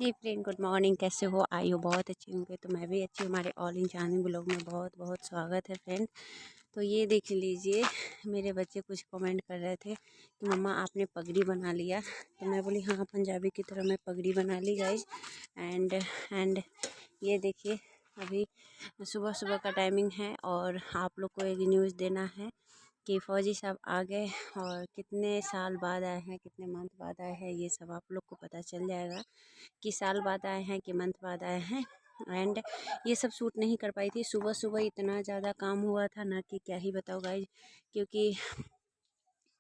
हे friend, good morning. कैसे हो? आई हो बहुत अच्छी होंगे। तो मैं भी अच्छी हूँ। हमारे ऑल इन चांदनी ब्लॉग में बहुत बहुत स्वागत है फ्रेंड। तो ये देख लीजिए, मेरे बच्चे कुछ कमेंट कर रहे थे कि मम्मा आपने पगड़ी बना लिया। तो मैं बोली हाँ, पंजाबी की तरह मैं पगड़ी बना ली गाइज। एंड ये देखिए, अभी सुबह सुबह का टाइमिंग है और आप लोग को एक न्यूज़ देना है कि फ़ौजी साहब आ गए और कितने साल बाद आए हैं, कितने मंथ बाद आए हैं, ये सब आप लोग को पता चल जाएगा कि साल बाद आए हैं कि मंथ बाद आए हैं। एंड ये सब शूट नहीं कर पाई थी। सुबह सुबह इतना ज़्यादा काम हुआ था ना कि क्या ही बताओ गाइज। क्योंकि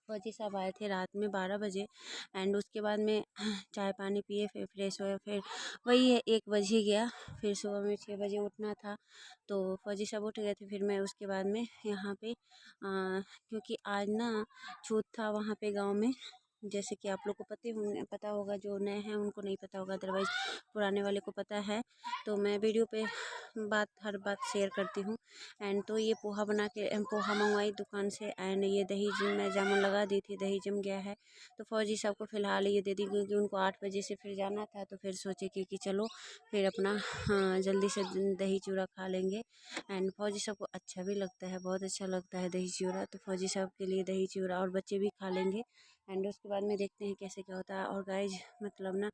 फौजी साहब आए थे रात में 12 बजे। एंड उसके बाद में चाय पानी पिए, फिर फ्रेश हुए, फिर वही है 1 बज ही गया। फिर सुबह में 6 बजे उठना था, तो फौजी साहब उठ गए थे। फिर मैं उसके बाद में यहाँ पे क्योंकि आज ना छूत था वहाँ पे गांव में। जैसे कि आप लोग को पता होगा, जो नए हैं उनको नहीं पता होगा, अदरवाइज़ पुराने वाले को पता है। तो मैं वीडियो पे हर बात शेयर करती हूँ। एंड तो ये पोहा बना के पोहा मंगवाई दुकान से। एंड ये दही मैं जामुन लगा दी थी, दही जम गया है। तो फौजी साहब को फ़िलहाल ये दे दी, क्योंकि उनको 8 बजे से फिर जाना था। तो फिर सोचे कि चलो फिर अपना जल्दी से दही चूड़ा खा लेंगे। एंड फौजी साहब को अच्छा भी लगता है, बहुत अच्छा लगता है दही चूड़ा। तो फौजी साहब के लिए दही चूड़ा, और बच्चे भी खा लेंगे। एंड उसके बाद में देखते हैं कैसे क्या होता है। और गाइज मतलब ना,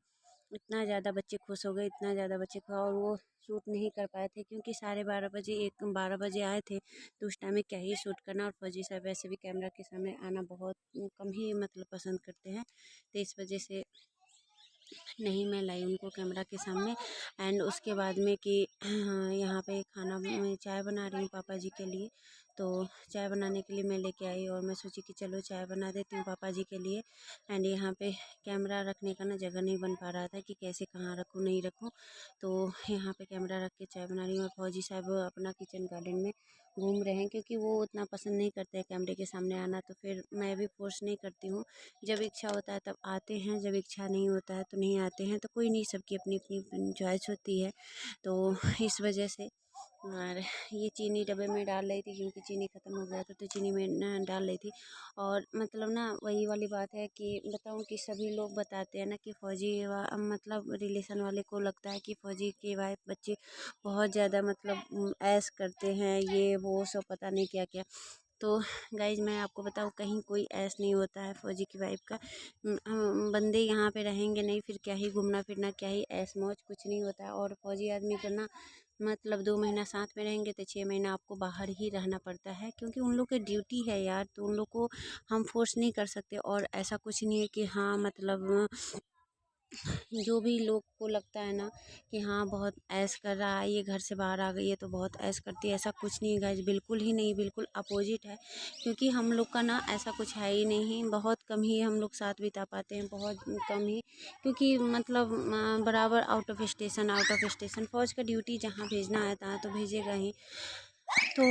इतना ज़्यादा बच्चे खुश हो गए, इतना ज़्यादा बच्चे और वो शूट नहीं कर पाए थे, क्योंकि 12:30 बजे 12 बजे आए थे। तो उस टाइम में क्या ही शूट करना। और फौजी साहब वैसे भी कैमरा के सामने आना बहुत कम ही मतलब पसंद करते हैं। तो इस वजह से नहीं मैं लाई उनको कैमरा के सामने। एंड उसके बाद में कि यहाँ पे खाना मैं चाय बना रही हूँ पापा जी के लिए। तो चाय बनाने के लिए मैं लेके आई और मैं सोची कि चलो चाय बना देती हूँ पापा जी के लिए। एंड यहाँ पे कैमरा रखने का ना जगह नहीं बन पा रहा था कि कैसे कहाँ रखूँ नहीं रखूँ। तो यहाँ पे कैमरा रख के चाय बना रही हूँ। और फौजी साहब अपना किचन गार्डन में घूम रहे हैं, क्योंकि वो उतना पसंद नहीं करते हैं कैमरे के सामने आना। तो फिर मैं भी फोर्स नहीं करती हूँ। जब इच्छा होता है तब आते हैं, जब इच्छा नहीं होता है तो नहीं आते हैं। तो कोई नहीं, सबकी अपनी अपनी चॉइस होती है। तो इस वजह से। और ये चीनी डब्बे में डाल रही थी, क्योंकि चीनी ख़त्म हो गया था, तो चीनी में न डाल रही थी। और मतलब ना वही वाली बात है कि बताऊँ कि सभी लोग बताते हैं ना कि मतलब रिलेशन वाले को लगता है कि फ़ौजी की वाइफ बच्चे बहुत ज़्यादा मतलब ऐश करते हैं, ये वो सब पता नहीं क्या क्या। तो गाइज मैं आपको बताऊँ, कहीं कोई ऐस नहीं होता है फ़ौजी की वाइफ का। बंदे यहाँ पे रहेंगे नहीं, फिर क्या ही घूमना फिरना, क्या ही ऐश मौज, कुछ नहीं होता है। और फ़ौजी आदमी का ना मतलब 2 महीना साथ में रहेंगे तो 6 महीना आपको बाहर ही रहना पड़ता है, क्योंकि उन लोग की ड्यूटी है यार। तो उन लोग को हम फोर्स नहीं कर सकते। और ऐसा कुछ नहीं है कि हाँ मतलब जो भी लोग को लगता है ना कि हाँ बहुत ऐश कर रहा है, ये घर से बाहर आ गई है तो बहुत ऐश करती है, ऐसा कुछ नहीं गाइज, बिल्कुल ही नहीं, बिल्कुल अपोजिट है। क्योंकि हम लोग का ना ऐसा कुछ है ही नहीं, बहुत कम ही हम लोग साथ बिता पाते हैं, बहुत कम ही। क्योंकि मतलब बराबर आउट ऑफ स्टेशन फ़ौज का ड्यूटी जहाँ भेजना है तहाँ तो भेजेगा ही। तो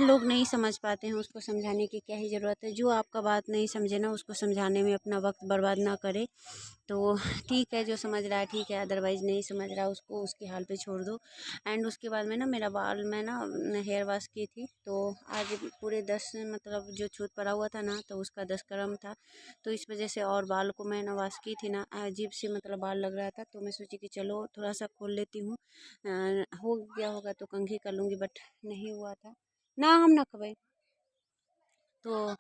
लोग नहीं समझ पाते हैं, उसको समझाने की क्या ही ज़रूरत है। जो आपका बात नहीं समझे ना, उसको समझाने में अपना वक्त बर्बाद ना करे। तो ठीक है, जो समझ रहा है ठीक है, अदरवाइज़ नहीं समझ रहा उसको उसके हाल पे छोड़ दो। एंड उसके बाद में ना मेरा बाल, मैं ना हेयर वॉश की थी। तो आज पूरे 10 मतलब जो छूत पड़ा हुआ था ना, तो उसका 10 क्रम था। तो इस वजह से, और बाल को मैं ना वॉश की थी ना, अजीब से मतलब बाल लग रहा था। तो मैं सोची कि चलो थोड़ा सा खोल लेती हूँ, हो गया होगा तो कंघी कर लूँगी, बट नहीं हुआ था ना। हम ना खबे। तो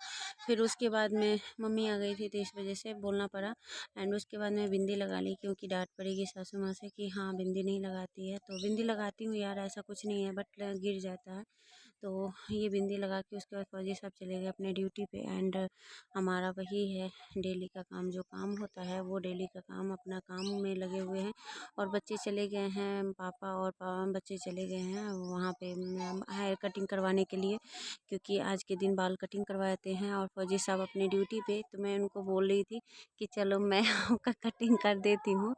फिर उसके बाद में मम्मी आ गई थी, तो इस वजह से बोलना पड़ा। एंड उसके बाद मैं बिंदी लगा ली, क्योंकि डांट पड़ेगी सासू माँ से कि हाँ बिंदी नहीं लगाती है। तो बिंदी लगाती हूँ यार, ऐसा कुछ नहीं है, बट गिर जाता है। तो ये बिंदी लगा के उसके बाद फौजी साहब चले गए अपने ड्यूटी पे। एंड हमारा वही है डेली का काम, जो काम होता है वो डेली का काम, अपना काम में लगे हुए हैं। और बच्चे चले गए हैं, पापा और बच्चे चले गए हैं वहाँ पे हेयर कटिंग करवाने के लिए, क्योंकि आज के दिन बाल कटिंग करवाते हैं। और फौजी साहब अपनी ड्यूटी पे। तो मैं उनको बोल रही थी कि चलो मैं आपका कटिंग कर देती हूँ,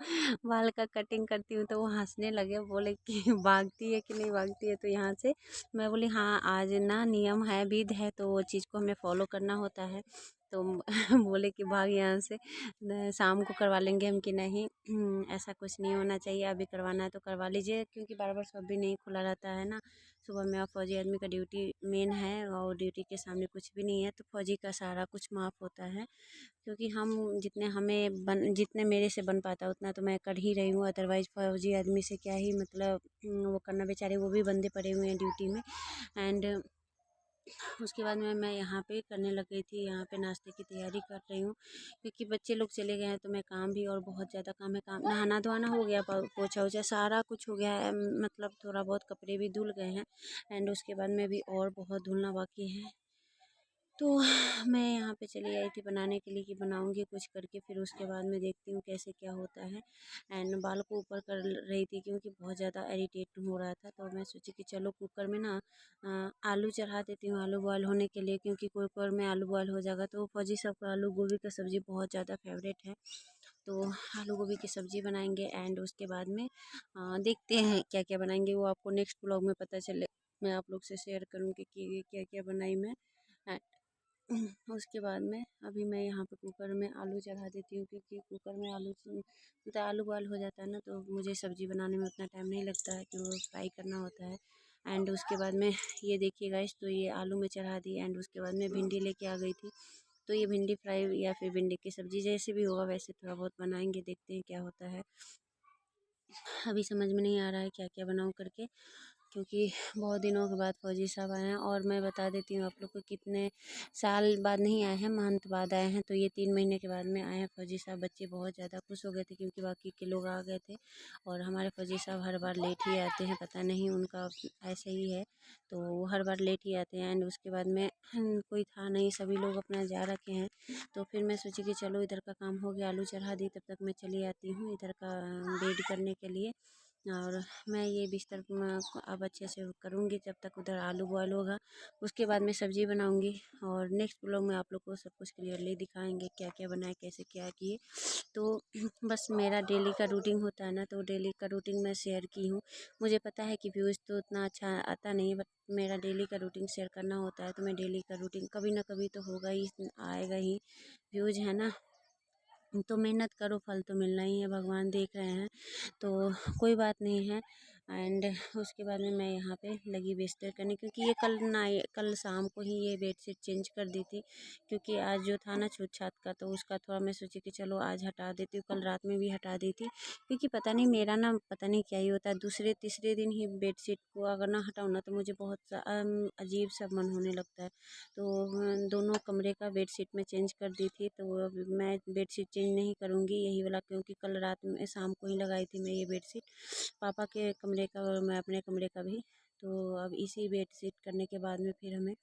बाल का कटिंग करती हूँ। तो वो हंसने लगे, बोले कि भागती है कि नहीं भागती है। तो यहाँ से मैं बोली हाँ, आज ना नियम है, विधि है, तो वो चीज़ को हमें फॉलो करना होता है। तो बोले कि भाग यहाँ से, शाम को करवा लेंगे हम, कि नहीं ऐसा कुछ नहीं होना चाहिए, अभी करवाना है तो करवा लीजिए, क्योंकि बार बार शॉप भी नहीं खुला रहता है ना। सुबह में आप फौजी आदमी का ड्यूटी मेन है, और ड्यूटी के सामने कुछ भी नहीं है, तो फौजी का सारा कुछ माफ़ होता है। क्योंकि हम जितने मेरे से बन पाता उतना तो मैं कर ही रही हूँ, अदरवाइज़ फौजी आदमी से क्या ही मतलब वो करना, बेचारे वो भी बंदे पड़े हुए हैं ड्यूटी में। एंड उसके बाद में मैं यहाँ पे करने लग गई थी, यहाँ पे नाश्ते की तैयारी कर रही हूँ, क्योंकि बच्चे लोग चले गए हैं, तो मैं काम भी, और बहुत ज़्यादा काम है, काम नहाना धोना हो गया, पोछा वोछा सारा कुछ हो गया है, मतलब थोड़ा बहुत कपड़े भी धुल गए हैं। एंड उसके बाद में भी और बहुत धुलना बाकी है। तो मैं यहाँ पे चली आई थी बनाने के लिए, कि बनाऊँगी कुछ करके, फिर उसके बाद में देखती हूँ कैसे क्या होता है। एंड बाल को ऊपर कर रही थी, क्योंकि बहुत ज़्यादा इरिटेट हो रहा था, तो मैं सोची कि चलो कुकर में ना आलू चढ़ा देती हूँ, आलू बॉयल होने के लिए, क्योंकि कुकर में आलू बॉयल हो जाएगा। तो फौजी सबका आलू गोभी का सब्ज़ी बहुत ज़्यादा फेवरेट है, तो आलू गोभी की सब्ज़ी बनाएंगे। एंड उसके बाद में देखते हैं क्या क्या बनाएंगे, वो आपको नेक्स्ट ब्लॉग में पता चले, मैं आप लोग से शेयर करूँगी कि क्या क्या बनाई मैं। उसके बाद में अभी मैं यहाँ पे कुकर में आलू चढ़ा देती हूँ, क्योंकि कुकर में मतलब आलू बॉयल हो जाता है ना, तो मुझे सब्ज़ी बनाने में उतना टाइम नहीं लगता है, कि वो फ्राई करना होता है। एंड उसके बाद में ये देखिए गाइस, तो ये आलू में चढ़ा दी। एंड उसके बाद में भिंडी लेके आ गई थी, तो ये भिंडी फ्राई या फिर भिंडी की सब्ज़ी जैसे भी होगा वैसे थोड़ा बहुत बनाएंगे, देखते हैं क्या होता है। अभी समझ में नहीं आ रहा है क्या क्या बनाऊँ करके, क्योंकि बहुत दिनों के बाद फौजी साहब आए हैं। और मैं बता देती हूँ आप लोग को, कितने साल बाद नहीं आए हैं, मंथ बाद आए हैं, तो ये 3 महीने के बाद में आए हैं फौजी साहब। बच्चे बहुत ज़्यादा खुश हो गए थे, क्योंकि बाकी के लोग आ गए थे, और हमारे फौजी साहब हर बार लेट ही आते हैं, पता नहीं उनका ऐसे ही है, तो वो हर बार लेट ही आते हैं। एंड उसके बाद में कोई था नहीं, सभी लोग अपना जा रखे हैं, तो फिर मैं सोची कि चलो इधर का काम हो गया, आलू चढ़ा दी, तब तक मैं चली आती हूँ इधर का बेड करने के लिए। और मैं ये बिस्तर अब अच्छे से करूँगी, जब तक उधर आलू बॉयल होगा, उसके बाद मैं सब्ज़ी बनाऊँगी। और नेक्स्ट ब्लॉग में आप लोग को सब कुछ क्लियरली दिखाएंगे, क्या क्या बनाए, कैसे क्या किए। तो बस मेरा डेली का रूटीन होता है ना, तो डेली का रूटीन मैं शेयर की हूँ। मुझे पता है कि व्यूज़ तो उतना अच्छा आता नहीं है, बट मेरा डेली का रूटीन शेयर करना होता है, तो मैं डेली का रूटीन कभी ना कभी तो होगा ही, आएगा ही व्यूज़, है ना। तो मेहनत करो, फल तो मिलना ही है, भगवान देख रहे हैं, तो कोई बात नहीं है। एंड उसके बाद में मैं यहाँ पे लगी बिस्तर करने, क्योंकि ये कल शाम को ही ये बेडशीट चेंज कर दी थी, क्योंकि आज जो था ना छूत छात का, तो उसका थोड़ा मैं सोची कि चलो आज हटा देती हूँ, कल रात में भी हटा दी थी, क्योंकि पता नहीं मेरा ना, पता नहीं क्या ही होता है, दूसरे तीसरे दिन ही बेडशीट को अगर ना हटाऊँ ना, तो मुझे बहुत अजीब सा मन होने लगता है। तो दोनों कमरे का बेडशीट में चेंज कर दी थी, तो अब मैं बेडशीट चेंज नहीं करूँगी यही वाला, क्योंकि कल रात में शाम को ही लगाई थी मैं ये बेडशीट, पापा के कमरे का और मैं अपने कमरे का भी। तो अब इसी बेडशीट करने के बाद में फिर हमें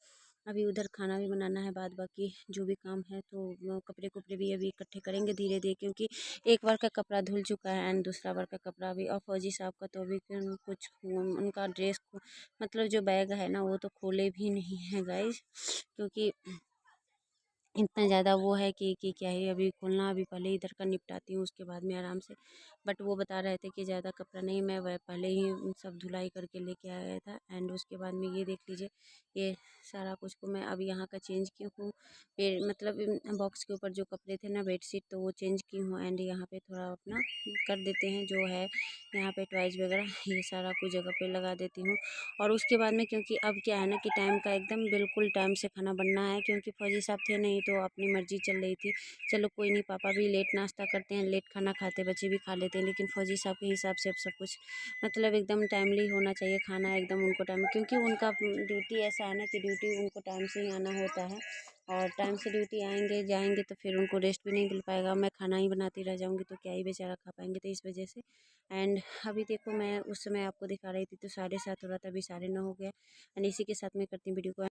अभी उधर खाना भी बनाना है, बाद बाकी जो भी काम है, तो कपड़े कुपड़े भी अभी इकट्ठे करेंगे धीरे धीरे, क्योंकि एक बार का कपड़ा धुल चुका है, एंड दूसरा बार का कपड़ा भी। और फौजी साहब का तो अभी कुछ उनका ड्रेस मतलब जो बैग है ना, वो तो खोले भी नहीं है गाइस, क्योंकि इतना ज़्यादा वो है कि क्या ही अभी खोलना, अभी पहले इधर का निपटाती हूँ, उसके बाद में आराम से। बट वो बता रहे थे कि ज़्यादा कपड़ा नहीं, मैं वह पहले ही सब धुलाई करके लेके आया था। एंड उसके बाद में ये देख लीजिए, ये सारा कुछ को मैं अब यहाँ का चेंज की हूँ, फिर मतलब बॉक्स के ऊपर जो कपड़े थे ना बेडशीट, तो वो चेंज की हूँ। एंड यहाँ पे थोड़ा अपना कर देते हैं जो है, यहाँ पे टॉयज़ वगैरह ये सारा कुछ जगह पे लगा देती हूँ। और उसके बाद में, क्योंकि अब क्या है ना कि टाइम का एकदम बिल्कुल टाइम से खाना बनना है, क्योंकि फौजी साहब थे नहीं, तो अपनी मर्ज़ी चल रही थी। चलो कोई नहीं, पापा भी लेट नाश्ता करते हैं, लेट खाना खाते, बच्चे भी खा लेते हैं, लेकिन फौजी साहब के हिसाब से अब सब कुछ मतलब एकदम टाइमली होना चाहिए खाना, एकदम उनको टाइम, क्योंकि उनका ड्यूटी ऐसा है ना कि ड्यूटी उनको टाइम से ही आना होता है, और टाइम से ड्यूटी आएंगे जाएंगे, तो फिर उनको रेस्ट भी नहीं मिल पाएगा, मैं खाना ही बनाती रह जाऊँगी, तो क्या ही बेचारा खा पाएंगे, तो इस वजह से। एंड अभी देखो, मैं उस समय आपको दिखा रही थी तो 7:30 हो रहा था, अभी 9:30 हो गया। एंड इसी के साथ मैं करती हूँ वीडियो को।